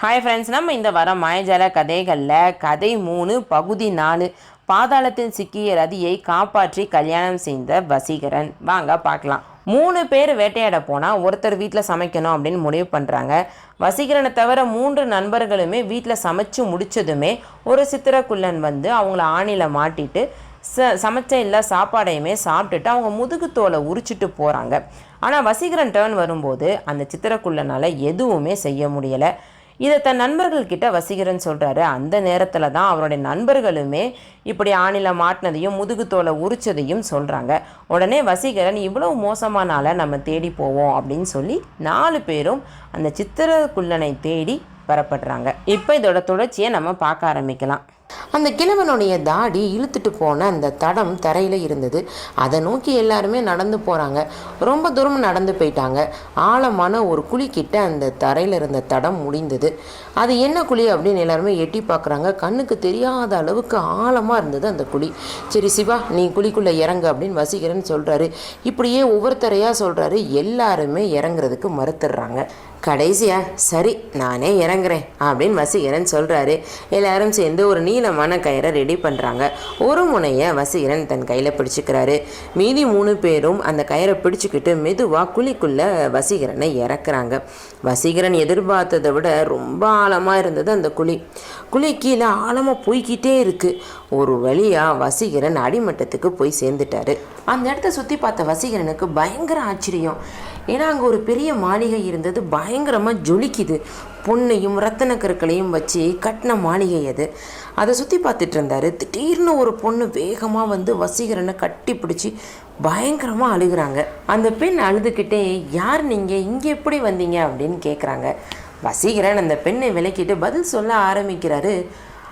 Hi friends, நம்ம இந்த வாரம் மாயஜால கதைகளில் கதை 3 பகுதி 4 பாதாளத்தில் சிக்கிய ரதியை காப்பாற்றி கல்யாணம் செய்த வசீகரன். வாங்க பார்க்கலாம். 3 பேர் வேட்டையாட போனால் ஒருத்தர் வீட்டில் சமைக்கணும் அப்படின்னு முடிவு பண்ணுறாங்க. வசீகரனை தவிர 3 நண்பர்களுமே வீட்டில் சமைச்சு முடித்ததுமே ஒரு சித்திரக்குள்ளன் வந்து அவங்கள ஆணியில் மாட்டிட்டு சமைச்ச இல்லை சாப்பாடையுமே சாப்பிட்டுட்டு அவங்க முதுகு தோலை உரிச்சிட்டு போகிறாங்க. ஆனால் வசீகரன் டேர்ன் வரும்போது அந்த சித்திரக்குள்ளனால் எதுவுமே செய்ய முடியலை. இதை தன் நண்பர்கள்கிட்ட வசீகரன் சொல்கிறாரு. அந்த நேரத்தில் தான் அவருடைய நண்பர்களுமே இப்படி ஆணில மாட்டினதையும் முதுகு தோலை உரிச்சதையும் சொல்கிறாங்க. உடனே வசீகரன் இவ்வளவு மோசமான ஆளை நம்ம தேடி போவோம் அப்படின்னு சொல்லி 4 பேரும் அந்த சித்திரக்குள்ளனை தேடி பெறப்படுறாங்க. இப்போ இதோட தொடர்ச்சியை நம்ம பார்க்க ஆரம்பிக்கலாம். அந்த கிழவனுடைய தாடி இழுத்துட்டு போன அந்த தடம் தரையில் இருந்தது. அதை நோக்கி எல்லாருமே நடந்து போகிறாங்க. ரொம்ப தூரம் நடந்து போயிட்டாங்க. ஆழமான ஒரு குழிக்கிட்ட அந்த தரையில் இருந்த தடம் முடிந்தது. அது என்ன குழி அப்படின்னு எல்லாருமே எட்டி பார்க்குறாங்க. கண்ணுக்கு தெரியாத அளவுக்கு ஆழமாக இருந்தது அந்த குழி. சரி சிவா, நீ குழிக்குள்ளே இறங்கு அப்படின்னு வசீகரன் சொல்கிறாரு. இப்படியே ஒவ்வொருத்தரையாக சொல்கிறாரு. எல்லாருமே இறங்குறதுக்கு மறுத்துடுறாங்க. கடைசியா சரி நானே இறங்குறேன் அப்படின்னு வசீகரன் சொல்கிறாரு. எல்லாரும் சேர்ந்து ஒரு நீளமான கயிறை ரெடி பண்ணுறாங்க. ஒரு முனையை வசீகரன் தன் கையில் பிடிச்சிக்கிறாரு. மீதி 3 பேரும் அந்த கயிறை பிடிச்சிக்கிட்டு மெதுவாக குழிக்குள்ளே வசீகரனை இறக்குறாங்க. வசீகரன் எதிர்பார்த்ததை விட ரொம்ப ஆழமாக இருந்தது அந்த குழி. குழி கீழே ஆழமாக போய்கிட்டே இருக்குது. ஒரு வழியாக வசீகரன் அடிமட்டத்துக்கு போய் சேர்ந்துட்டாரு. அந்த இடத்த சுற்றி பார்த்த வசீகரனுக்கு பயங்கர ஆச்சரியம். ஏன்னா அங்கே ஒரு பெரிய மாளிகை இருந்தது. பயங்கரமாக ஜொலிக்குது. பொண்ணையும் ரத்தன கற்களையும் வச்சு கட்டின மாளிகை அது. அதை சுற்றி பார்த்துட்டு இருந்தார். திடீர்னு ஒரு பொண்ணு வேகமாக வந்து வசீகரனை கட்டி பிடிச்சி பயங்கரமாக அழுகிறாங்க. அந்த பெண் அழுதுகிட்டே யார் நீங்கள், இங்கே எப்படி வந்தீங்க அப்படின்னு கேட்குறாங்க. வசீகரன் அந்த பெண்ணை விலக்கிட்டு பதில் சொல்ல ஆரம்பிக்கிறாரு.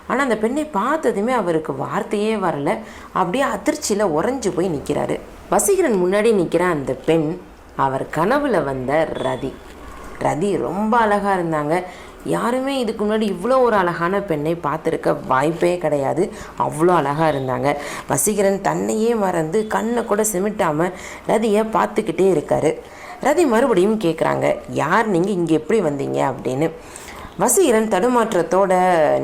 ஆனால் அந்த பெண்ணை பார்த்ததுமே அவருக்கு வார்த்தையே வரலை. அப்படியே அதிர்ச்சியில் உறைஞ்சு போய் நிற்கிறாரு. வசீகரன் முன்னாடி நிற்கிற அந்த பெண் அவர் கனவுல வந்த ரதி ரொம்ப அழகாக இருந்தாங்க. யாருமே இதுக்கு முன்னாடி இவ்வளோ ஒரு அழகான பெண்ணை பார்த்துருக்க வாய்ப்பே கிடையாது. அவ்வளோ அழகாக இருந்தாங்க. வசீகரன் தன்னையே மறந்து கண்ணை கூட சிமிட்டாமல் ரதியை பார்த்துக்கிட்டே இருக்காரு. ரதி மறுபடியும் கேட்குறாங்க, யார் நீங்கள், இங்கே எப்படி வந்தீங்க அப்படின்னு. வசீகரன் தடுமாற்றத்தோட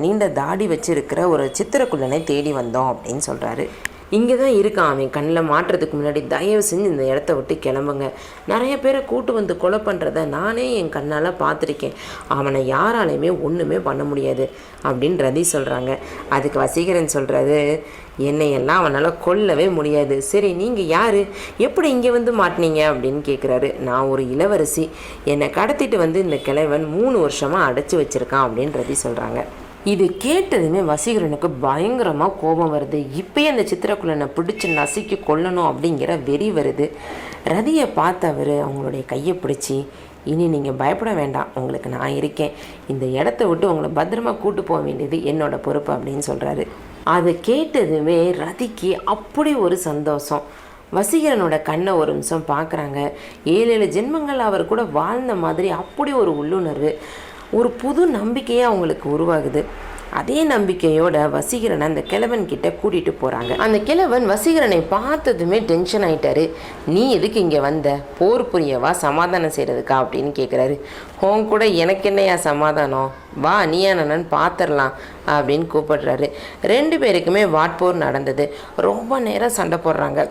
நீண்ட தாடி வச்சிருக்கிற ஒரு சித்திரக்குள்ளனை தேடி வந்தோம் அப்படின்னு சொல்கிறாரு. இங்கே தான் இருக்கான் அவன், கண்ணில் மாட்டுறதுக்கு முன்னாடி தயவு செஞ்சு இந்த இடத்த விட்டு கிளம்புங்க. நிறைய பேரை கூட்டு வந்து கொலை பண்ணுறத நானே என் கண்ணால் பார்த்துருக்கேன். அவனை யாராலையுமே ஒன்றுமே பண்ண முடியாது அப்படின்னு ரதி சொல்கிறாங்க. அதுக்கு வசீகரன் சொல்கிறது, என்னையெல்லாம் அவனால் கொல்லவே முடியாது. சரி நீங்கள் யார், எப்படி இங்கே வந்து மாட்டினீங்க அப்படின்னு கேட்குறாரு. நான் ஒரு இளவரசி. என்னை கடத்திட்டு வந்து இந்த கிழவன் 3 வருஷமாக அடைச்சி வச்சுருக்கான் அப்படின்னு ரதி சொல்கிறாங்க. இது கேட்டதுமே வசீகரனுக்கு பயங்கரமாக கோபம் வருது. இப்போயே அந்த சித்திரக்குள்ளனை பிடிச்சி நசுக்கி கொல்லணும் அப்படிங்கிற வெறி வருது. ரதியை பார்த்தவர் அவங்களுடைய கையை பிடிச்சி, இனி நீங்கள் பயப்பட வேண்டாம், உங்களுக்கு நான் இருக்கேன். இந்த இடத்த விட்டு உங்களை பத்திரமா கூட்டு போக வேண்டியது என்னோட பொறுப்பு அப்படின்னு சொல்கிறாரு. அதை கேட்டதுமே ரதிக்கு அப்படி ஒரு சந்தோஷம். வசீகரனோட கண்ணை ஒரு நிமிஷம் பார்க்குறாங்க. 7 ஜென்மங்கள் அவர் கூட வாழ்ந்த மாதிரி அப்படி ஒரு உள்ளுணர்வு, ஒரு புது நம்பிக்கையே அவங்களுக்கு உருவாகுது. அதே நம்பிக்கையோட வசீகரனை அந்த கிழவன் கிட்ட கூட்டிகிட்டு போகிறாங்க. அந்த கிழவன் வசீகரனை பார்த்ததுமே டென்ஷன் ஆகிட்டாரு. நீ எதுக்கு இங்கே வந்த, போர் புரியவா சமாதானம் செய்கிறதுக்கா அப்படின்னு கேட்குறாரு. உன் கூட எனக்கு என்னையா சமாதானம், வா நீயா நானு பார்த்துடலாம் அப்படின்னு கூப்பிடுறாரு. 2 பேருக்குமே வாட்போர் நடந்தது. ரொம்ப நேரம் சண்டை போடுறாங்க.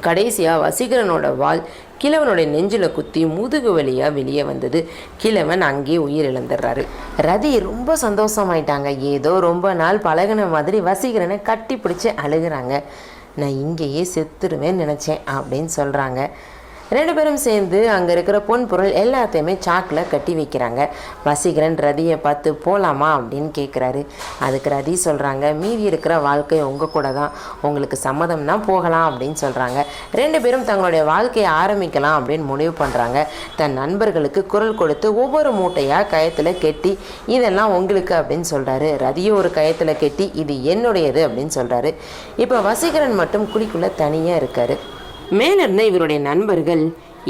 கடைசியாக வசீகரனோட வாள் கிழவனுடைய நெஞ்சில் குத்தி முதுகு வழியாக வெளியே வந்தது. கிழவன் அங்கேயே உயிர் இழந்துடுறாரு. ரதி ரொம்ப சந்தோஷமாயிட்டாங்க. ஏதோ ரொம்ப நாள் பழகின மாதிரி வசீகரனை கட்டி பிடிச்சி அழுகிறாங்க. நான் இங்கேயே செத்துருவேன்னு நினச்சேன் அப்படின்னு சொல்கிறாங்க. 2 பேரும் சேர்ந்து அங்கே இருக்கிற பொன் பொருள் எல்லாத்தையுமே சாக்கில் கட்டி வைக்கிறாங்க. வசீகரன் ரதியை பார்த்து போகலாமா அப்படின்னு கேட்குறாரு. அதுக்கு ரதி சொல்கிறாங்க, மீதி இருக்கிற வாழ்க்கை உங்கள் கூட தான், உங்களுக்கு சம்மதம்னா போகலாம் அப்படின்னு சொல்கிறாங்க. 2 பேரும் தங்களுடைய வாழ்க்கையை ஆரம்பிக்கலாம் அப்படின்னு முடிவு பண்ணுறாங்க. தன் நண்பர்களுக்கு குரல் கொடுத்து ஒவ்வொரு மூட்டையாக கயத்தில் கெட்டி இதெல்லாம் உங்களுக்கு அப்படின்னு சொல்கிறாரு. ரதியை ஒரு கயத்தில் கெட்டி இது என்னுடையது அப்படின்னு சொல்கிறாரு. இப்போ வசீகரன் மட்டும் குழிக்குள்ளே தனியாக இருக்கார். மேலே இருந்த இவருடைய நண்பர்கள்,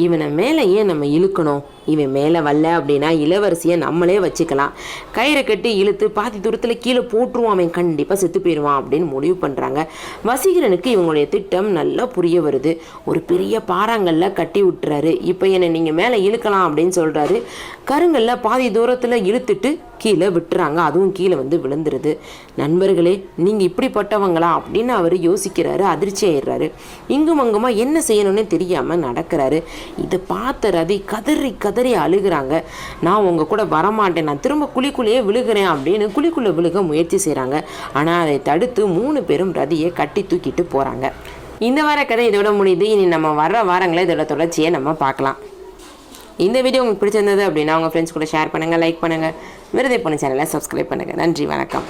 இவனை மேலே ஏன் நம்ம இழுக்கணும், இவன் மேலே வரல அப்படின்னா இளவரசியை நம்மளே வச்சுக்கலாம், கயிறை கட்டி இழுத்து பாதி தூரத்தில் கீழே போட்டுருவான், அவன் கண்டிப்பாக செத்து போயிடுவான் அப்படின்னு முடிவு பண்ணுறாங்க. வசீகரனுக்கு இவங்களுடைய திட்டம் நல்லா புரிய வருது. ஒரு பெரிய பாறாங்கல்ல கட்டி விட்டுறாரு. இப்போ என்னை நீங்கள் மேலே இழுக்கலாம் அப்படின்னு சொல்கிறாரு. கருங்கல்ல பாதி தூரத்தில் இழுத்துட்டு கீழே விட்டுறாங்க. அதுவும் கீழே வந்து விழுந்துருது. நண்பர்களே, நீங்கள் இப்படிப்பட்டவங்களா அப்படின்னு அவர் யோசிக்கிறாரு, அதிர்ச்சி ஆயிடுறாரு. இங்கும் அங்குமா என்ன செய்யணும்னு தெரியாமல் நடக்கிறாரு. இதை பார்த்த ரதி கதறி கதறி அழுகிறாங்க. நான் உங்கள் கூட வரமாட்டேன், நான் திரும்ப குழிக்குள்ளேயே விழுகிறேன் அப்படின்னு குழிக்குள்ளே விழுக முயற்சி செய்கிறாங்க. ஆனால் அதை தடுத்து 3 பேரும் ரதியை கட்டி தூக்கிட்டு போகிறாங்க. இந்த வார கதை இதோட முடியுது. இனி நம்ம வர்ற வாரங்களை இதோட தொடர்ச்சியை நம்ம பார்க்கலாம். இந்த வீடியோ உங்களுக்கு பிடிச்சிருந்தது அப்படின்னா உங்கள் ஃப்ரெண்ட்ஸ் கூட ஷேர் பண்ணுங்கள், லைக் பண்ணுங்கள், விருதை பொண்ணு சேனலை சப்ஸ்கிரைப் பண்ணுங்கள். நன்றி, வணக்கம்.